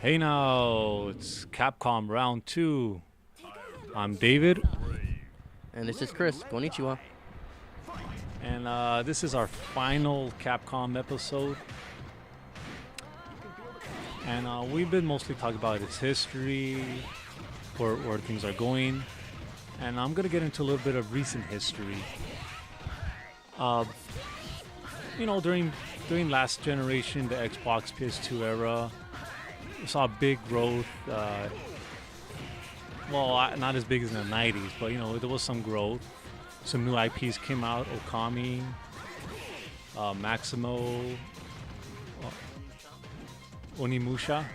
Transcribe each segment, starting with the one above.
Hey now, it's Capcom round 2. I'm David, And this is Chris. Konnichiwa. and this is our final Capcom episode. And we've been mostly talking about its history, where things are going, and I'm gonna get into a little bit of recent history. Uh, during last generation, the Xbox PS2 era, we saw big growth. Not as big as in the 90s, but there was some growth. Some new IPs came out: Okami, Maximo, Onimusha,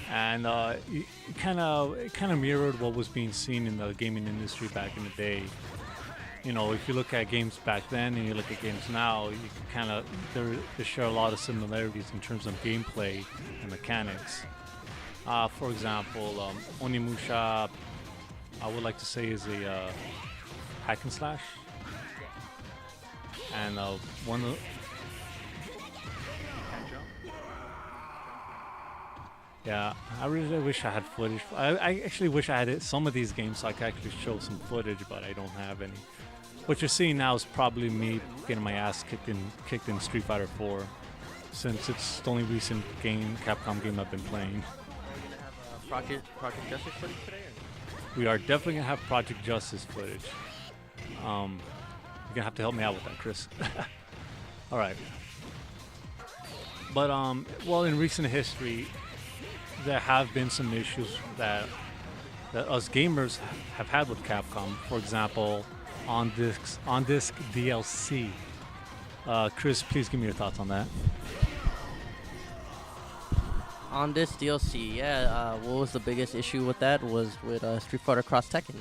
and it kind of mirrored what was being seen in the gaming industry back in the day. If you look at games back then and you look at games now, you they share a lot of similarities in terms of gameplay and mechanics. For example, Onimusha, I would like to say, is a hack and slash, and one of yeah, I really wish I had footage. I actually wish I had some of these games so I could actually show some footage, but I don't have any. What you're seeing now is probably me getting my ass kicked in Street Fighter 4, since it's the only recent Capcom game I've been playing. Project Justice footage today? We are definitely gonna have Project Justice footage. You're gonna have to help me out with that, Chris. All right. But in recent history, there have been some issues that us gamers have had with Capcom. For example, on disc DLC. Chris, please give me your thoughts on that. On this DLC, what was the biggest issue with that was with Street Fighter Cross Tekken,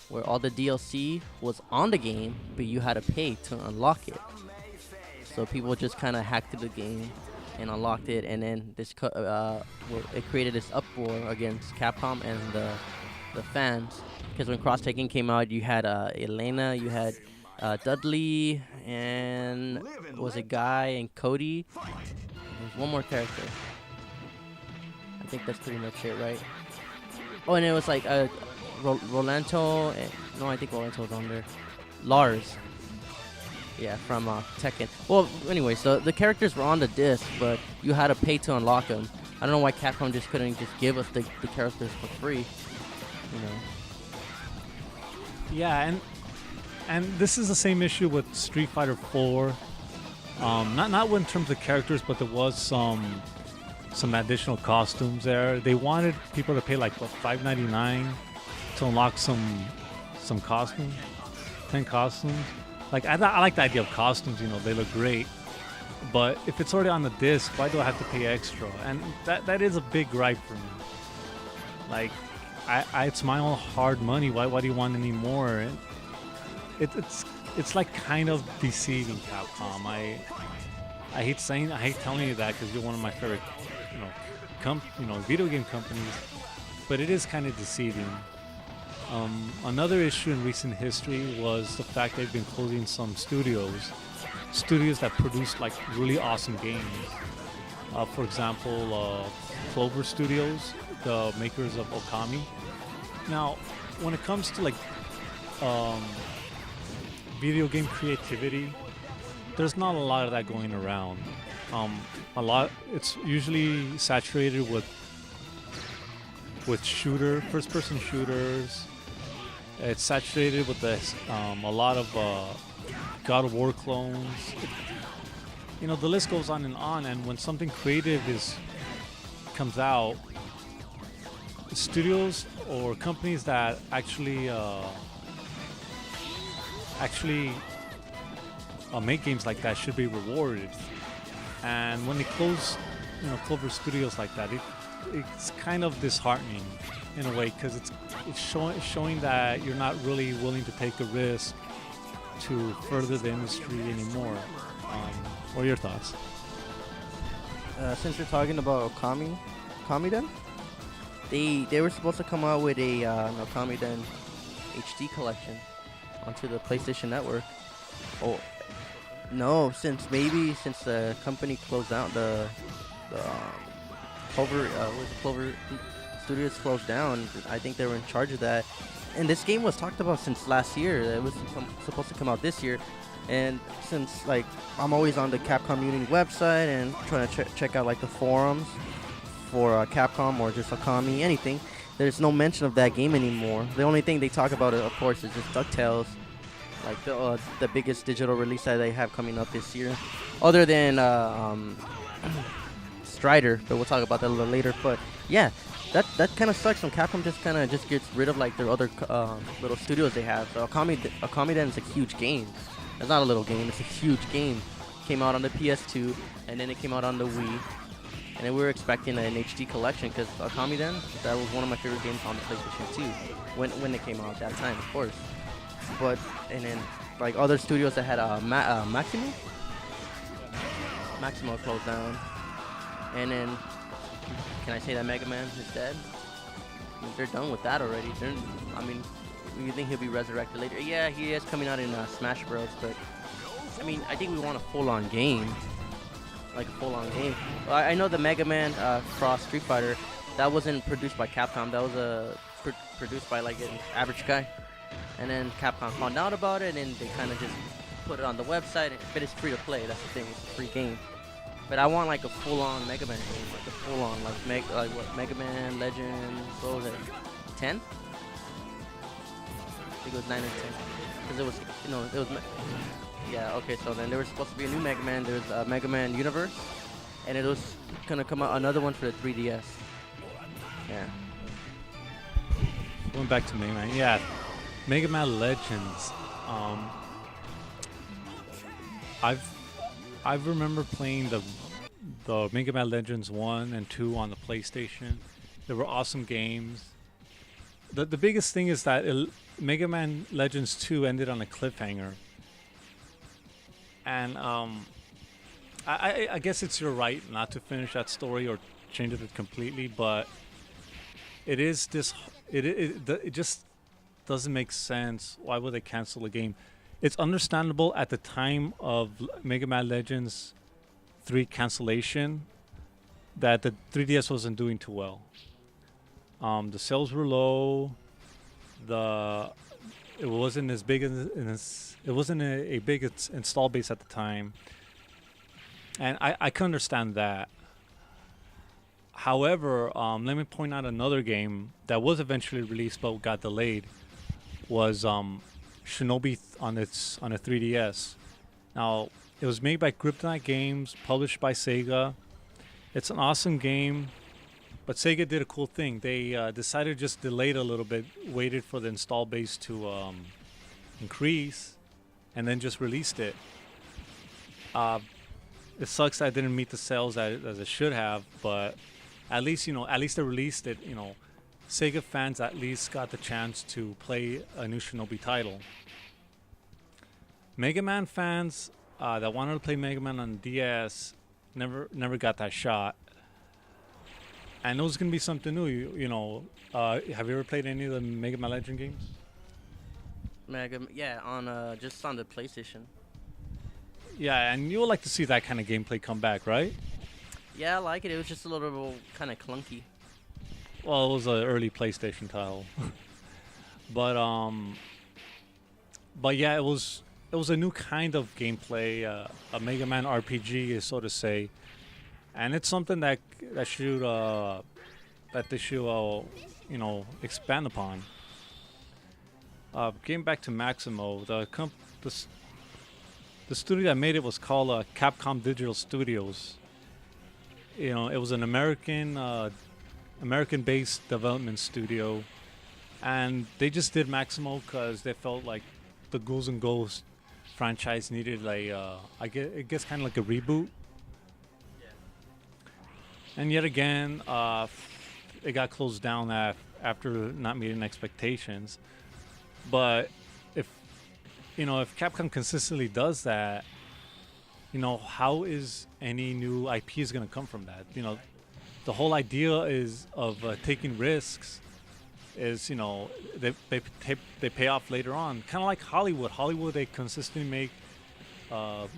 where all the DLC was on the game, but you had to pay to unlock it. So people just kind of hacked through the game and unlocked it, and then it created this uproar against Capcom and the fans. Because when Cross Tekken came out, you had Elena, you had Dudley, and was it Guy and Cody? There's one more character. I think that's pretty much it, right? Oh, and it was like Rolando. No, I think Rolando was on there. Lars. Yeah, from Tekken. Well, anyway, so the characters were on the disc, but you had to pay to unlock them. I don't know why Capcom just couldn't just give us the characters for free. Yeah, and this is the same issue with Street Fighter 4. Not in terms of characters, but there was some additional costumes there. They wanted people to pay like $5.99 to unlock some costumes, 10 costumes. Like I like the idea of costumes. They look great. But if it's already on the disc, why do I have to pay extra? And that is a big gripe for me. Like, it's my own hard money. Why do you want any more? And it's like kind of deceiving Capcom. I hate telling you that because you're one of my favorite, video game companies. But it is kind of deceiving. Another issue in recent history was the fact they've been closing some studios that produce like really awesome games. For example, Clover Studios, the makers of Okami. Now, when it comes to like video game creativity, there's not a lot of that going around. It's usually saturated with first-person shooters. It's saturated with a lot of God of War clones. The list goes on. And when something creative comes out, studios or companies that actually make games like that should be rewarded. And when they close, Clover Studios like that, it's kind of disheartening in a way, because it's showing that you're not really willing to take a risk to further the industry anymore. What are your thoughts? Since you're talking about Okamiden, they were supposed to come out with a Okamiden HD collection onto the PlayStation Network. Oh, no, since the company closed down the Clover Studios closed down. I think they were in charge of that. And this game was talked about since last year. It was supposed to come out this year. And since like I'm always on the Capcom Unity website and trying to check out like the forums for Capcom or just Akami, anything, there's no mention of that game anymore. The only thing they talk about, of course, is just DuckTales, like the biggest digital release that they have coming up this year, other than Strider. But we'll talk about that a little later. But yeah, that kind of sucks when Capcom just gets rid of like their other little studios they have. So Akami Den is a huge game. It's not a little game. It's a huge game. Came out on the PS2, and then it came out on the Wii. And then we were expecting an HD collection because Akami Den, that was one of my favorite games on the PlayStation 2 when it came out at that time, of course. But and then like other studios that had Maximo closed down. And then can I say that Mega Man is dead? I mean, they're done with that already. You think he'll be resurrected later? Yeah, he is coming out in Smash Bros. But I mean, I think we want a full-on game. Like a full-on game. Well, I know the Mega Man Cross Street Fighter, that wasn't produced by Capcom. That was produced by like an average guy. And then Capcom found out about it, and they kind of just put it on the website. But it's free to play. That's the thing. It's a free game. But I want like a full-on Mega Man game, like a full-on Mega Man Legends. What was it? 10? I think it was 9 and 10. Because it was yeah, okay, so then there was supposed to be a new Mega Man. There was Mega Man Universe, and it was gonna come out another one for the 3DS. Yeah. Going back to Mega Man, yeah, Mega Man Legends. I remember playing the Mega Man Legends 1 and 2 on the PlayStation. They were awesome games. The biggest thing is that Mega Man Legends 2 ended on a cliffhanger. And I guess it's your right not to finish that story or change it completely, but it just doesn't make sense. Why would they cancel the game? It's understandable at the time of Mega Man Legends 3 cancellation that the 3DS wasn't doing too well. The sales were low. It wasn't as big as it wasn't a big install base at the time, and I can understand that. However, let me point out another game that was eventually released but got delayed. Was Shinobi on a 3DS. Now it was made by Kryptonite Games, published by Sega. It's an awesome game. But Sega did a cool thing. They decided to just delay it a little bit, waited for the install base to increase, and then just released it. It sucks that it didn't meet the sales as it should have, but at least they released it. Sega fans at least got the chance to play a new Shinobi title. Mega Man fans that wanted to play Mega Man on DS never got that shot. And it was gonna be something new. Have you ever played any of the Mega Man Legend games? Just on the PlayStation. Yeah, and you would like to see that kind of gameplay come back, right? Yeah, I like it. It was just a little kind of clunky. Well, it was an early PlayStation title, but yeah, it was a new kind of gameplay, a Mega Man RPG, so to say. And it's something that they should expand upon. Getting back to Maximo, the studio that made it was called Capcom Digital Studios. It was an American-based development studio, and they just did Maximo because they felt like the Ghouls and Ghosts franchise needed I guess kind of like a reboot. And yet again, it got closed down after not meeting expectations. But if Capcom consistently does that, how is any new IP is going to come from that? The whole idea of taking risks is they pay off later on. Kind of like Hollywood. Hollywood, they consistently make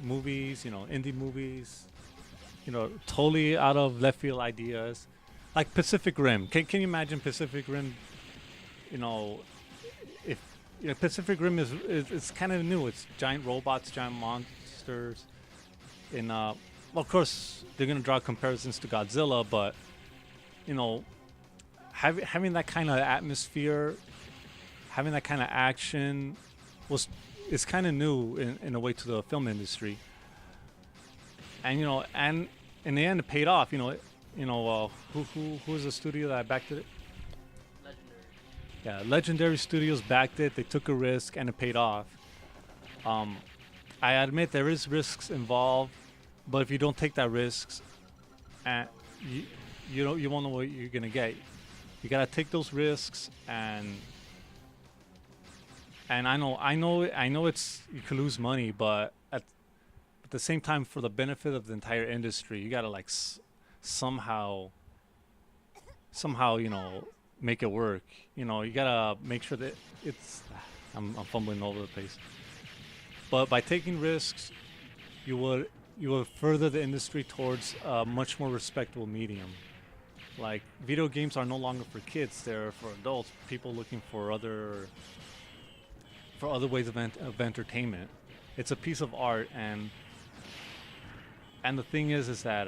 movies, indie movies. Totally out of left field ideas. like Pacific Rim. Can you imagine Pacific Rim? You know, if Pacific Rim is it's kind of new. It's giant robots, giant monsters. In well, of course, they're gonna draw comparisons to Godzilla, but you know, having that kind of atmosphere, having that kind of action, was is kind of new in a way to the film industry. And and in the end, it paid off. Who's the studio that backed it? Legendary. Yeah, Legendary Studios backed it. They took a risk, and it paid off. I admit there is risks involved, but if you don't take that risks, and you won't know what you're gonna get. You gotta take those risks, and I know it's you could lose money, but at the same time, for the benefit of the entire industry, you gotta like somehow make it work. You gotta make sure that it's. I'm fumbling all over the place. But by taking risks, you will further the industry towards a much more respectable medium. Like video games are no longer for kids; they're for adults, people looking for other ways of entertainment. It's a piece of art, and the thing is that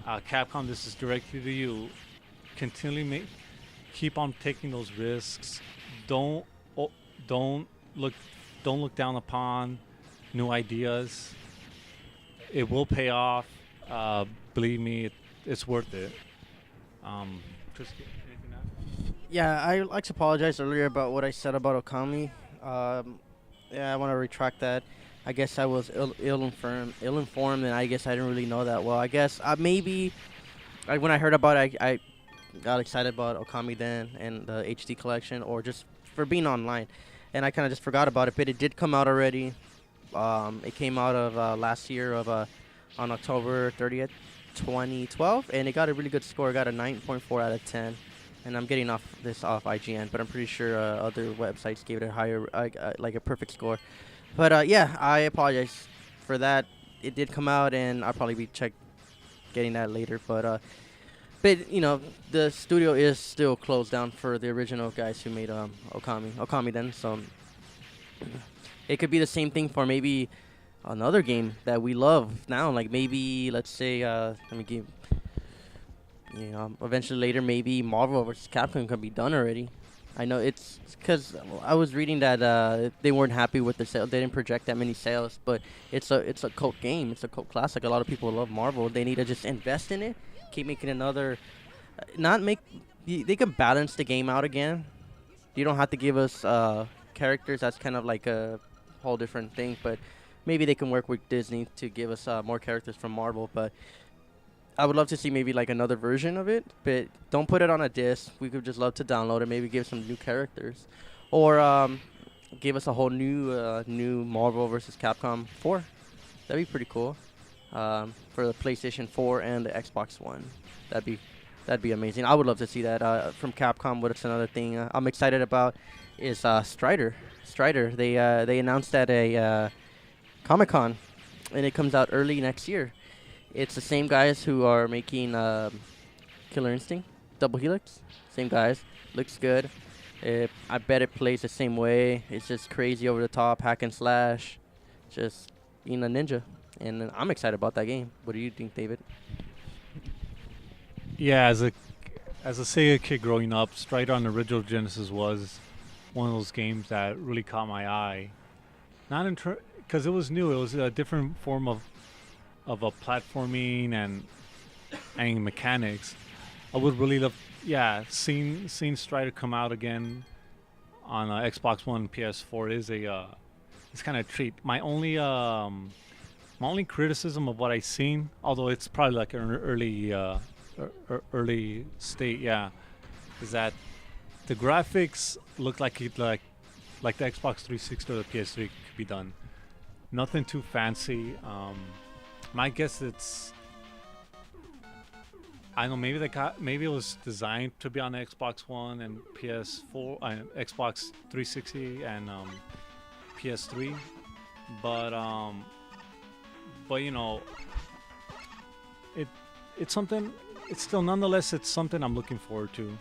Capcom, this is directly to you. Continually keep on taking those risks. Don't don't look down upon new ideas. It will pay off. Believe me, it's worth it. Trisky, anything else? Yeah, I like to apologize earlier about what I said about Okami. Yeah, I want to retract that. I guess I was ill-informed, and I guess I didn't really know that well. I guess maybe when I heard about it, I got excited about Okami then and the HD collection, or just for being online, and I kind of just forgot about it. But it did come out already. It came out of last year on October 30th, 2012, and it got a really good score. It got a 9.4 out of 10. And I'm getting off IGN, but I'm pretty sure other websites gave it a higher, like a perfect score. But yeah, I apologize for that. It did come out, and I'll probably be getting that later. But the studio is still closed down for the original guys who made Okami then. So it could be the same thing for maybe another game that we love now. Like maybe, let's say, let me give. Eventually later, maybe Marvel vs. Capcom can be done already. I know it's because I was reading that they weren't happy with the sales. They didn't project that many sales, but it's a cult game. It's a cult classic. A lot of people love Marvel. They need to just invest in it, keep making another. They can balance the game out again. You don't have to give us characters. That's kind of like a whole different thing. But maybe they can work with Disney to give us more characters from Marvel. But I would love to see maybe like another version of it, but don't put it on a disc. We could just love to download it, maybe give some new characters, or give us a whole new Marvel vs. Capcom 4. That'd be pretty cool for the PlayStation 4 and the Xbox One. That'd be amazing. I would love to see that from Capcom. What's another thing I'm excited about is Strider. Strider. They announced at a Comic-Con, and it comes out early next year. It's the same guys who are making Killer Instinct, Double Helix. Same guys. Looks good. I bet it plays the same way. It's just crazy over the top, hack and slash, just being a ninja. And I'm excited about that game. What do you think, David? Yeah, as a Sega kid growing up, Strider on the original Genesis was one of those games that really caught my eye. Not because it was new. It was a different form of a platforming and mechanics. I would really love, seeing Strider come out again on Xbox One and PS4 is it's kind of a treat. My only criticism of what I've seen, although it's probably like an early state, is that the graphics look like the Xbox 360 or the PS3 could be done. Nothing too fancy. My guess I don't know, maybe it was designed to be on the Xbox One and PS4, Xbox 360 and PS3, but it's something. it's still nonetheless it's something I'm looking forward to.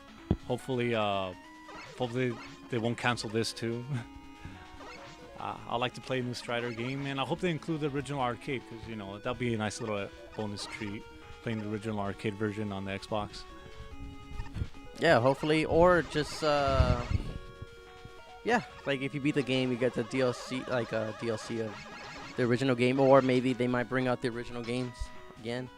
Hopefully, hopefully they won't cancel this too. I like to play a new Strider game, and I hope they include the original arcade because that'll be a nice little bonus treat playing the original arcade version on the Xbox. Yeah, hopefully, or just yeah, like if you beat the game, you get the DLC, like a DLC of the original game, or maybe they might bring out the original games again.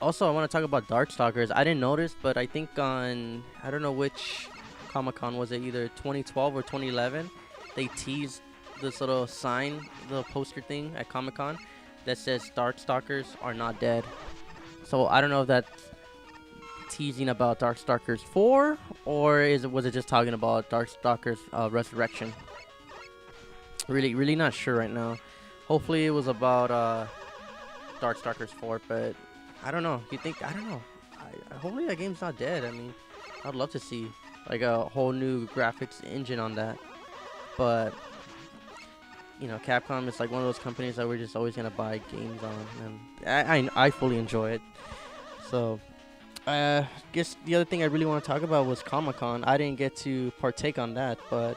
Also, I want to talk about Darkstalkers. I didn't notice, but I think I don't know which Comic-Con was it, either 2012 or 2011. They teased this little sign, little poster thing at Comic-Con that says Darkstalkers are not dead. So I don't know if that's teasing about Darkstalkers 4 or was it just talking about Darkstalkers Resurrection. Really not sure right now. Hopefully it was about Darkstalkers 4, but I don't know. I don't know. Hopefully that game's not dead. I mean, I'd love to see like a whole new graphics engine on that. But Capcom is like one of those companies that we're just always gonna buy games on, and I fully enjoy it. So, guess the other thing I really want to talk about was Comic-Con. I didn't get to partake on that, but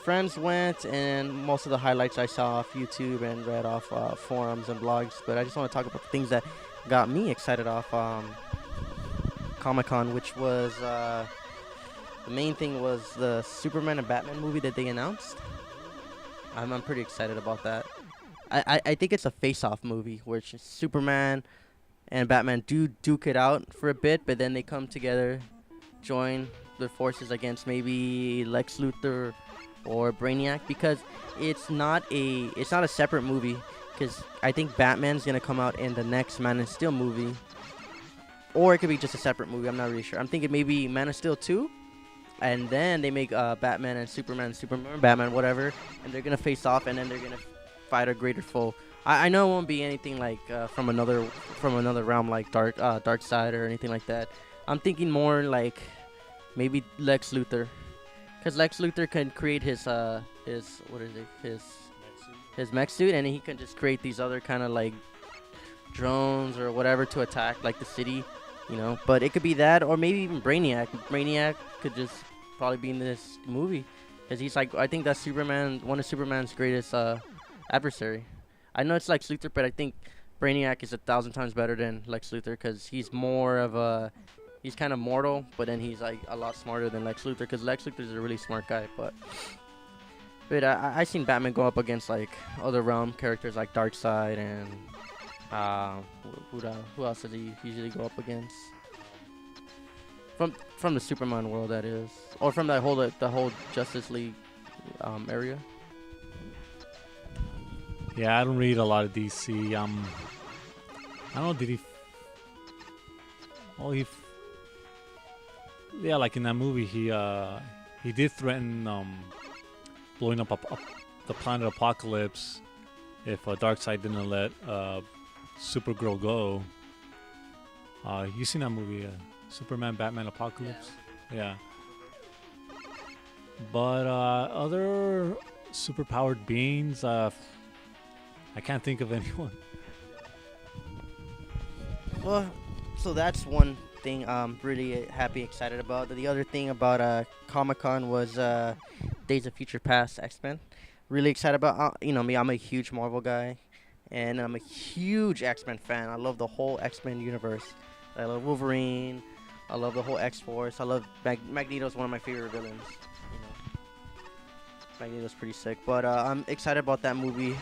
friends went, and most of the highlights I saw off YouTube and read off forums and blogs. But I just want to talk about the things that got me excited off Comic-Con, which was the main thing was the Superman and Batman movie that they announced. I'm pretty excited about that. I think it's a face-off movie where it's just Superman and Batman do duke it out for a bit, but then they come together, join their forces against maybe Lex Luthor or Brainiac, because it's not a separate movie, because I think Batman's gonna come out in the next Man of Steel movie, or it could be just a separate movie. I'm not really sure. I'm thinking maybe Man of Steel 2, and then they make Batman and Superman, Batman, whatever, and they're gonna face off, and then they're gonna fight a greater foe. I know it won't be anything like from another realm like Darkseid or anything like that. I'm thinking more like maybe Lex Luthor, because Lex Luthor can create his mech suit, and he can just create these other kind of like drones or whatever to attack like the city, But it could be that, or maybe even Brainiac. Brainiac could just probably be in this movie, because he's like, I think that's one of Superman's greatest adversary. I know it's Lex Luthor, but I think Brainiac is 1,000 times better than Lex Luthor, because he's more of he's kind of mortal, but then he's like a lot smarter than Lex Luthor, because Lex Luthor is a really smart guy. But I seen Batman go up against like other realm characters like Darkseid and who else does he usually go up against? From the Superman world, that is, or from the whole Justice League area. Yeah, I don't read a lot of DC. I don't know. Did he? Oh, yeah, like in that movie, he did threaten blowing up the planet Apocalypse if Darkseid didn't let Supergirl go. You seen that movie, Superman, Batman, Apocalypse? Yeah. But other superpowered beings, I can't think of anyone. Well, so that's one thing I'm really happy, excited about. The other thing about Comic-Con was Days of Future Past X-Men. Really excited about, me, I'm a huge Marvel guy, and I'm a huge X-Men fan. I love the whole X-Men universe. I love Wolverine. I love the whole X-Force. I love Magneto's one of my favorite villains. Magneto's pretty sick. But I'm excited about that movie.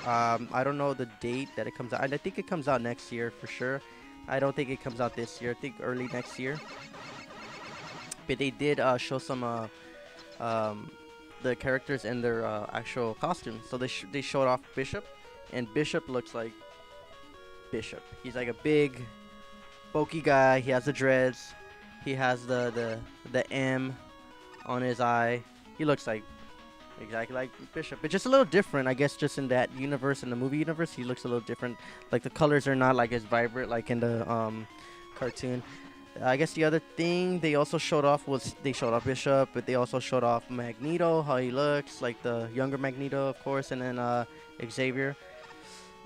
I don't know the date that it comes out. I think it comes out next year for sure. I don't think it comes out this year. I think early next year. But they did show some the characters in their actual costumes. So they showed off Bishop, and Bishop looks like Bishop. He's like a big, bulky guy. He has the dreads. He has the M on his eye. He looks like exactly like Bishop, but just a little different, I guess. Just in that universe, in the movie universe, he looks a little different. Like the colors are not like as vibrant like in the cartoon. I guess the other thing they also showed off was they showed off Bishop, but they also showed off Magneto, how he looks like the younger Magneto, of course, and then Xavier.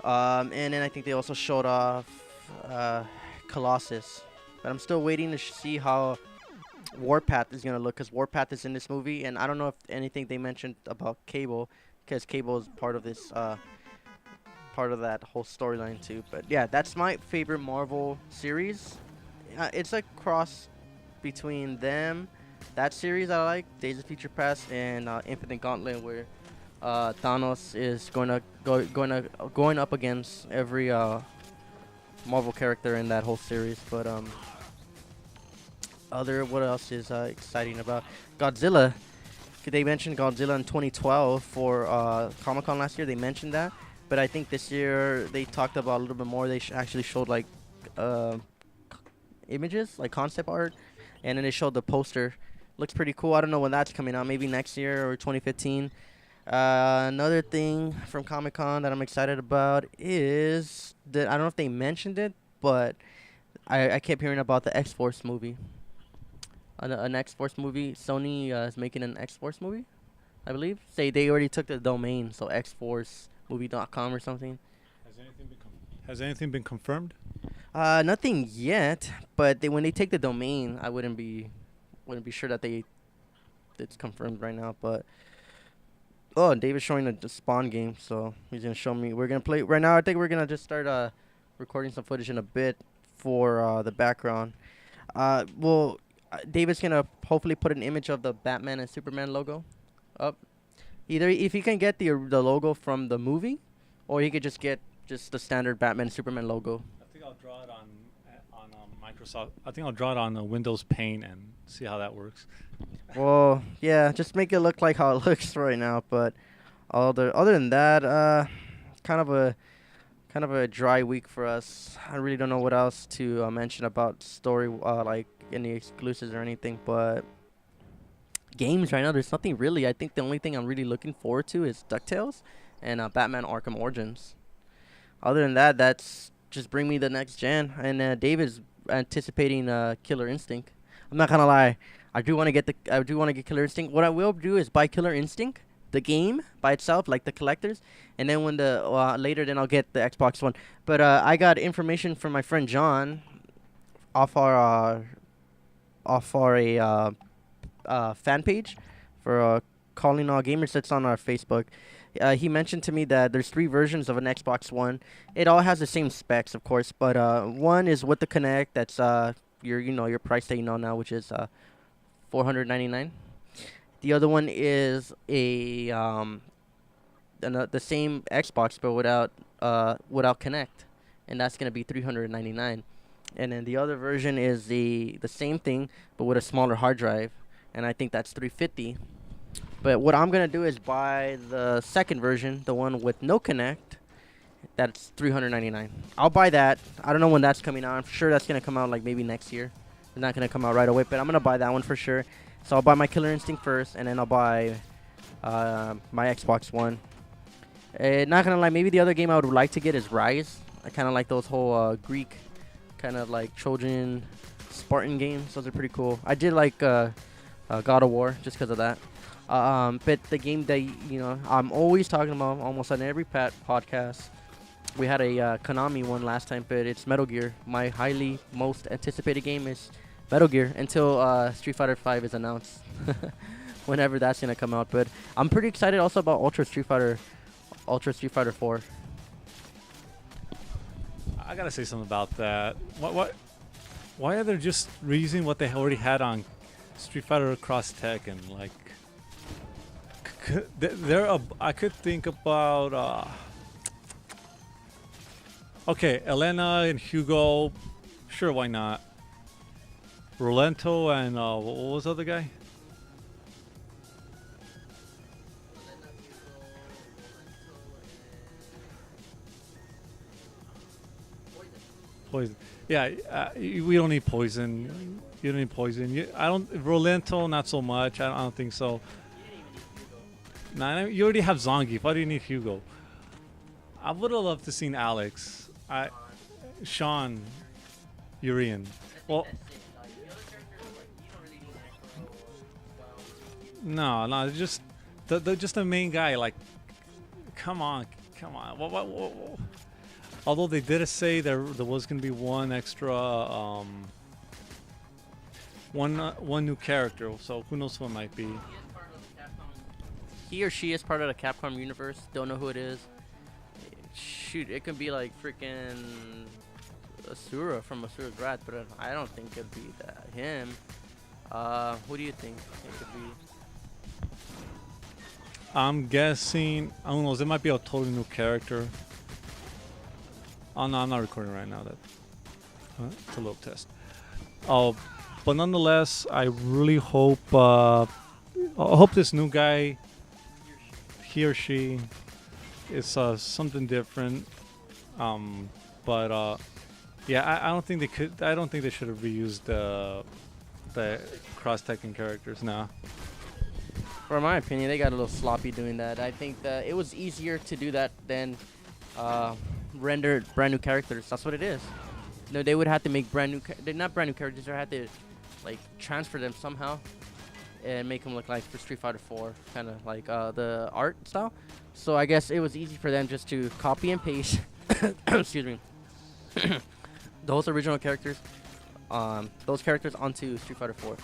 And then I think they also showed off Colossus. But I'm still waiting to see how Warpath is gonna look, because Warpath is in this movie, and I don't know if anything they mentioned about Cable, because Cable is part of this, part of that whole storyline too. But yeah, that's my favorite Marvel series. It's a cross between them, that series I like, Days of Future Past, and Infinite Gauntlet, where Thanos is going up against every Marvel character in that whole series. But what else is exciting about Godzilla? They mentioned Godzilla in 2012 for Comic-Con last year. They mentioned that, but I think this year they talked about a little bit more. They actually showed like images, like concept art, and then they showed the poster. Looks pretty cool. I don't know when that's coming out. Maybe next year or 2015. Another thing from Comic-Con that I'm excited about is that I don't know if they mentioned it, but I kept hearing about the X-Force movie. An X-Force movie. Sony is making an X-Force movie, I believe. Say they already took the domain, so xforcemovie.com or something. Has anything been confirmed? Nothing yet, but when they take the domain, I wouldn't be sure that it's confirmed right now. But and David's showing the Spawn game, so he's gonna show me. We're gonna play right now. I think we're gonna just start recording some footage in a bit for the background. David's gonna hopefully put an image of the Batman and Superman logo up. Either if he can get the logo from the movie, or he could just get the standard Batman and Superman logo. I think I'll draw it on Microsoft. I think I'll draw it on Windows Paint and see how that works. Well, yeah, just make it look like how it looks right now. But other than that, kind of a dry week for us. I really don't know what else to mention about story, like any exclusives or anything. But games right now, there's nothing really. I think the only thing I'm really looking forward to is DuckTales and Batman Arkham Origins. Other than that, that's just bring me the next gen. And David's anticipating Killer Instinct. I'm not gonna lie, I do want to get Killer Instinct. What I will do is buy Killer Instinct, the game by itself, like the collectors, and then when later, then I'll get the Xbox One. But I got information from my friend John off our fan page for Calling All Gamers that's on our Facebook. He mentioned to me that there's 3 versions of an Xbox One. It all has the same specs, of course, but one is with the Kinect. That's your price that you know now, which is $499. The other one is the same Xbox but without Kinect, and that's gonna be $399. And then the other version is the same thing but with a smaller hard drive, and I think that's $350. But what I'm gonna do is buy the second version, the one with no Kinect. That's $399. I'll buy that. I don't know when that's coming out. I'm sure that's gonna come out like maybe next year. It's not gonna come out right away, but I'm gonna buy that one for sure. So I'll buy my Killer Instinct first, and then I'll buy my Xbox One. Not gonna lie, maybe the other game I would like to get is Rise. I kind of like those whole Greek, kind of like Trojan, Spartan games. Those are pretty cool. I did like God of War just because of that. But the game that I'm always talking about, almost on every podcast. We had a Konami one last time, but it's Metal Gear. My most anticipated game is Metal Gear until Street Fighter 5 is announced. Whenever that's gonna come out. But I'm pretty excited also about Ultra Street Fighter 4. I gotta say something about that. Why are they just reusing what they already had on Street Fighter Cross Tekken? Like, I could think about. Okay, Elena and Hugo, sure, why not? Rolento and what was the other guy? Poison. Yeah, we don't need poison. You don't need poison. I don't. Rolento, not so much. I don't think so. Nah, you already have Zangief. Why do you need Hugo? I would have loved to seen Alex. Sean, Urian. Well, no, just the main guy. Like, come on. What? Although they did say there was gonna be one extra one new character, so who knows who it might be. He or she is part of the Capcom universe. Don't know who it is. Shoot, it could be like freaking Asura from Asura's Wrath, but I don't think it'd be him. Who do you think it could be? I'm guessing. I don't know. It might be a totally new character. Oh no, I'm not recording right now. It's a little test. Oh, but nonetheless, I really hope. I hope this new guy, he or she, is something different. But yeah, I don't think they could. I don't think they should have reused the cross-Tekken characters now. For my opinion, they got a little sloppy doing that. I think that it was easier to do that than render brand new characters. That's what it is. No, they would have to make brand new, not brand new characters. They had to like transfer them somehow and make them look like for Street Fighter 4, kind of like the art style. So I guess it was easy for them just to copy and paste. Excuse me. Those original characters, those characters onto Street Fighter 4.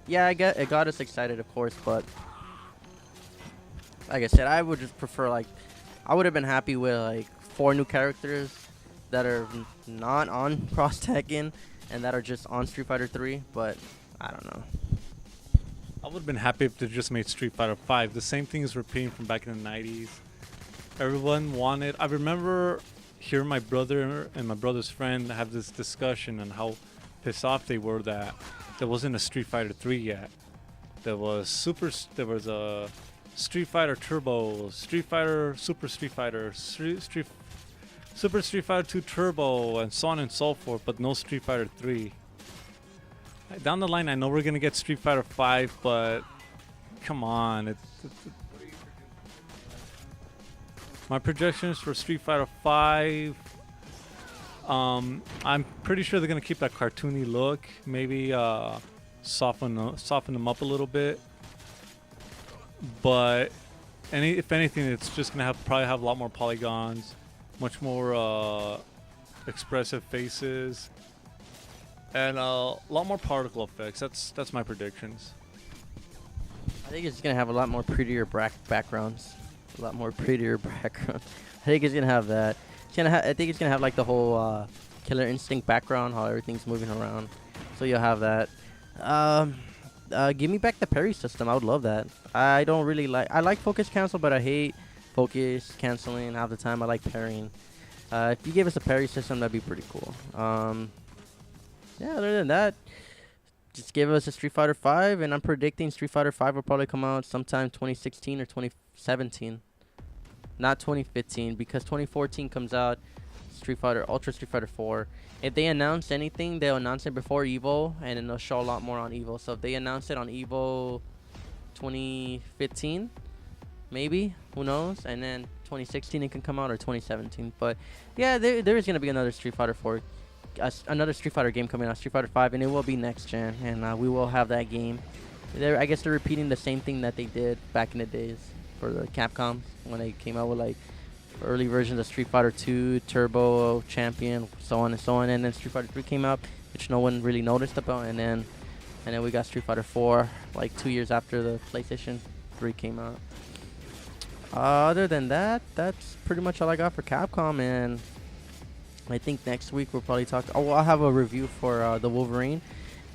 Yeah, it got us excited, of course, but like I said, I would just prefer I would have been happy with like 4 new characters that are not on Cross Tekken and that are just on Street Fighter 3, but I don't know. I would have been happy if they just made Street Fighter 5. The same thing is repeating from back in the 90s. Everyone wanted. I remember hearing my brother and my brother's friend have this discussion on how pissed off they were that there wasn't a Street Fighter 3 yet. There was a Street Fighter Turbo, Street Fighter, Super Street Fighter, Super Street Fighter 2 Turbo, and so on and so forth, but no Street Fighter 3. Down the line, I know we're gonna get Street Fighter 5, but come on, my projections for Street Fighter 5. I'm pretty sure they're gonna keep that cartoony look. Maybe soften them up a little bit. But if anything, it's just gonna probably have a lot more polygons, much more expressive faces, and a lot more particle effects. That's my predictions. I think it's gonna have a lot more prettier backgrounds. A lot more prettier backgrounds. I think it's gonna have that. I think it's gonna have like the whole Killer Instinct background, how everything's moving around. So you'll have that. Give me back the parry system. I would love that. I don't really I like focus cancel, but I hate focus canceling half the time. I like parrying. If you gave us a parry system, that'd be pretty cool. Yeah, other than that, just give us a Street Fighter 5, and I'm predicting Street Fighter 5 will probably come out sometime 2016 or 2017. Not 2015, because 2014 comes out Ultra Street Fighter 4. If they announce anything, they'll announce it before EVO, and then they'll show a lot more on EVO. So if they announce it on EVO 2015, maybe, who knows? And then 2016 it can come out, or 2017. But yeah, there is gonna be another Street Fighter 4, another Street Fighter game coming out, Street Fighter 5, and it will be next gen, and we will have that game. I guess they're repeating the same thing that they did back in the days for the Capcom when they came out with like early versions of Street Fighter 2, Turbo, Champion, so on and so on, and then Street Fighter 3 came out, which no one really noticed about, and then we got Street Fighter 4 like 2 years after the PlayStation 3 came out. Other than that, that's pretty much all I got for Capcom, and I think next week we'll probably talk. I'll have a review for the Wolverine.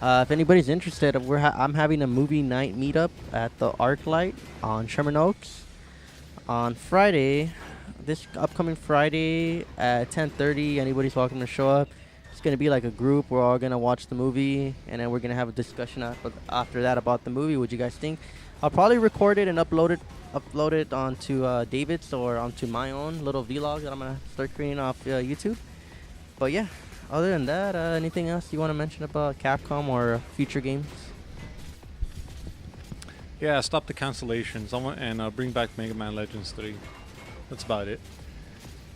If anybody's interested, I'm having a movie night meetup at the ArcLight on Sherman Oaks on Friday. This upcoming Friday at 10:30. Anybody's welcome to show up. It's gonna be like a group. We're all gonna watch the movie, and then we're gonna have a discussion after that about the movie. What you guys think? I'll probably record it and upload it onto David's or onto my own little vlog that I'm gonna start creating off YouTube. But yeah, other than that, anything else you want to mention about Capcom or future games? Yeah, stop the cancellations. And bring back Mega Man Legends 3. That's about it.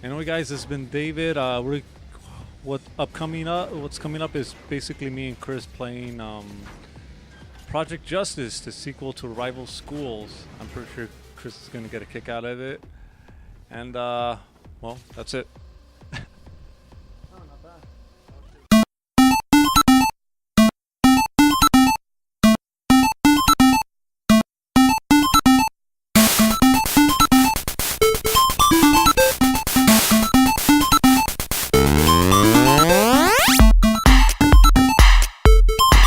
Anyway, guys, this has been David. What's coming up is basically me and Chris playing Project Justice, the sequel to Rival Schools. I'm pretty sure Chris is going to get a kick out of it. And, well, that's it.